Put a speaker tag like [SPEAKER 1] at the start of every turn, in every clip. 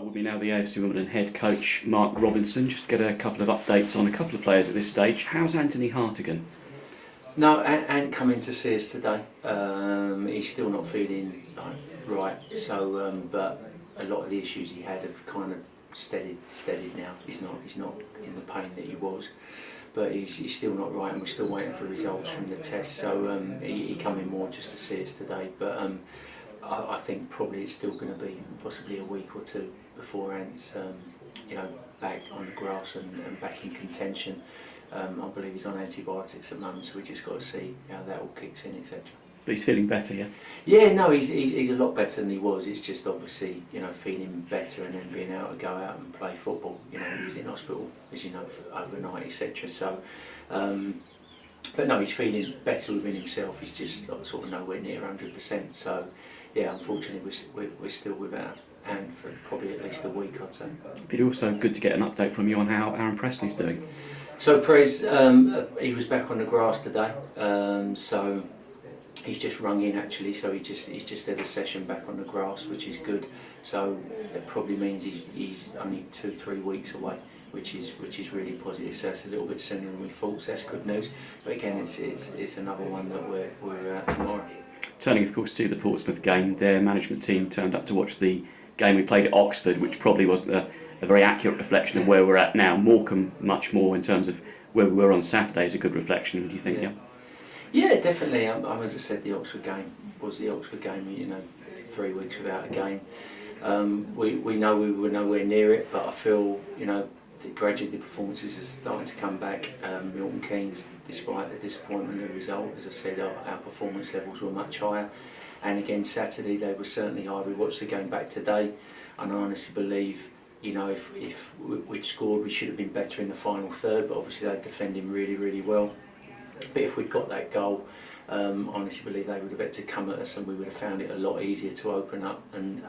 [SPEAKER 1] With me now, the AFC Wimbledon head coach Mark Robinson. Just get a couple of updates on a couple of players at this stage. How's Anthony Hartigan?
[SPEAKER 2] No, Ant come in to see us today. He's still not feeling right. So, but a lot of the issues he had have kind of steadied now. He's not in the pain that he was, but he's still not right, and we're still waiting for results from the test. So he come in more just to see us today. But I think probably it's still going to be possibly a week or two before Ant's back on the grass and back in contention. I believe he's on antibiotics at the moment, so we just got to see how that all kicks in, etc.
[SPEAKER 1] But he's feeling better, yeah?
[SPEAKER 2] Yeah, no, he's a lot better than he was. It's just obviously, feeling better and then being able to go out and play football. He was in hospital, as you know, for overnight, etc. So, but no, he's feeling better within himself. He's just sort of nowhere near 100%. So, yeah, unfortunately, we're still without Ant for probably at least a week, I'd say.
[SPEAKER 1] But also good to get an update from you on how Aaron Pressley's doing.
[SPEAKER 2] So Prez, he was back on the grass today. So he's just rung in actually. So he's just had a session back on the grass, which is good. So it probably means he's only 2-3 weeks away, which is really positive. So that's a little bit sooner than we thought. So that's good news. But again, it's another one that we're at tomorrow.
[SPEAKER 1] Turning, of course, to the Portsmouth game, their management team turned up to watch the game we played at Oxford, which probably wasn't a very accurate reflection of where we're at now. Morecambe, much more in terms of where we were on Saturday, is a good reflection, do you think?
[SPEAKER 2] Yeah, definitely. As I said, the Oxford game was the Oxford game. 3 weeks without a game. We know we were nowhere near it, but I feel that gradually the performances are starting to come back. Milton Keynes, despite the disappointment of the result, as I said, our performance levels were much higher. And again, Saturday they were certainly high. We watched the game back today, and I honestly believe, if we'd scored, we should have been better in the final third. But obviously they're defending really, really well. But if we'd got that goal, I honestly believe they would have had to come at us, and we would have found it a lot easier to open up. And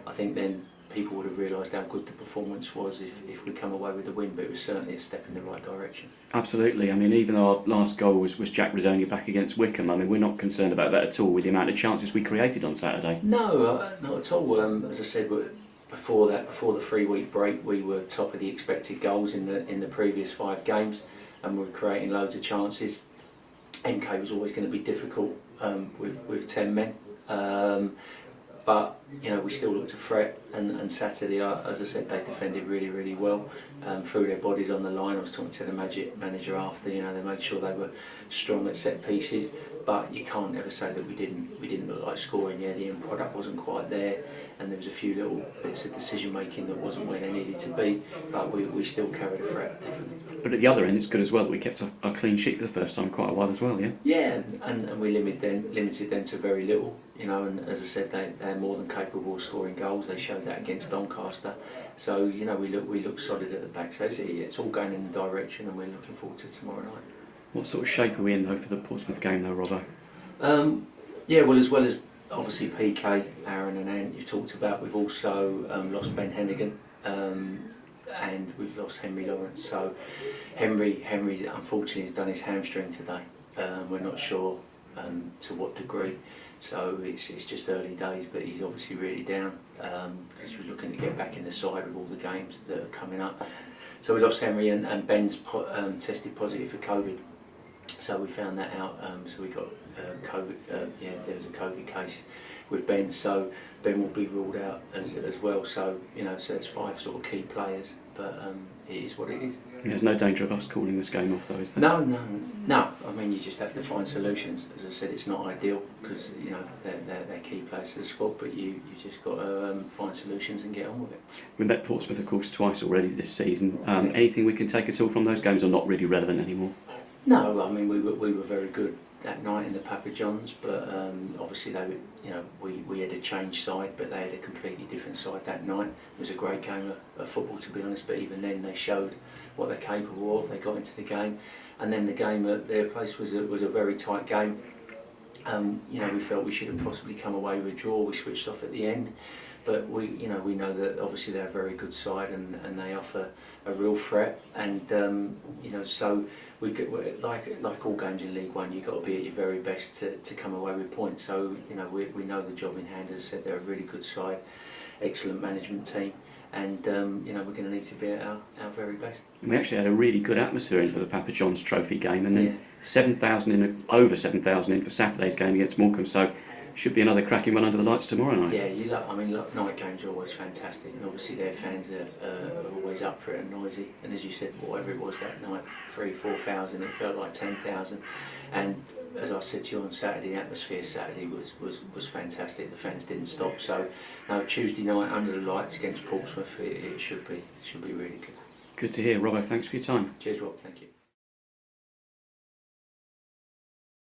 [SPEAKER 2] I think then people would have realised how good the performance was if we come away with the win. But it was certainly a step in the right direction.
[SPEAKER 1] Absolutely. I mean, even though our last goal was Jack Redonia back against Wickham, I mean, we're not concerned about that at all with the amount of chances we created on Saturday.
[SPEAKER 2] No, not at all. As I said, before the 3-week break, we were top of the expected goals in the previous 5 games, and we were creating loads of chances. MK was always going to be difficult with 10 men. But we still looked to threat, and Saturday, as I said, they defended really, really well, threw their bodies on the line. I was talking to the manager after. They made sure they were strong at set pieces, but you can't ever say that we didn't look like scoring. Yeah, the end product wasn't quite there, and there was a few little bits of decision making that wasn't where they needed to be, but we still carried a threat, definitely.
[SPEAKER 1] But at the other end, it's good as well that we kept a clean sheet for the first time in quite a while as well, yeah?
[SPEAKER 2] Yeah, and we limited them to very little, and as I said, they're more than capable of scoring goals. They showed that against Doncaster. So, we look solid at the back. So it's all going in the direction, and we're looking forward to tomorrow night.
[SPEAKER 1] What sort of shape are we in, though, for the Portsmouth game, though, Robbo?
[SPEAKER 2] As well as obviously PK, Aaron and Ant you've talked about, we've also lost Ben Hennigan, and we've lost Henry Lawrence. So Henry unfortunately has done his hamstring today. We're not sure to what degree. So it's just early days, but he's obviously really down because we're looking to get back in the side with all the games that are coming up. So we lost Henry, and Ben's tested positive for COVID. So we found that out. So we got COVID. There was a COVID case with Ben. So Ben will be ruled out as well. So so it's 5 sort of key players, but it is what it is.
[SPEAKER 1] There's no danger of us calling this game off, though, is there?
[SPEAKER 2] No. I mean, you just have to find solutions. As I said, it's not ideal because they're key players to the squad, but you just got to find solutions and get on with it.
[SPEAKER 1] We met Portsmouth, of course, twice already this season. Anything we can take at all from those games, are not really relevant anymore?
[SPEAKER 2] No, I mean we were very good that night in the Papa John's, but obviously we had a changed side, but they had a completely different side that night. It was a great game of football, to be honest, but even then they showed what they're capable of. They got into the game, and then the game at their place was a very tight game. We felt we should have possibly come away with a draw. We switched off at the end, but we know that obviously they're a very good side, and they offer a real threat, and so we like all games in League One, you've got to be at your very best to come away with points. So we know the job in hand. As I said, they're a really good side, excellent management team, and you know, we're going to need to be at our very best.
[SPEAKER 1] And we actually had a really good atmosphere in for the Papa John's Trophy game, and then
[SPEAKER 2] Yeah.
[SPEAKER 1] 7,000 in, over 7,000 in for Saturday's game against Morecambe. So should be another cracking one under the lights tomorrow night.
[SPEAKER 2] Yeah, I mean, look, night games are always fantastic, and obviously their fans are always up for it and noisy. And as you said, whatever it was that night, 3,000-4,000, it felt like 10,000. And as I said to you on Saturday, the atmosphere Saturday was fantastic. The fans didn't stop. So, no, Tuesday night under the lights against Portsmouth, it should be really good.
[SPEAKER 1] Good to hear, Robbo. Thanks for your time.
[SPEAKER 2] Cheers, Rob. Thank you.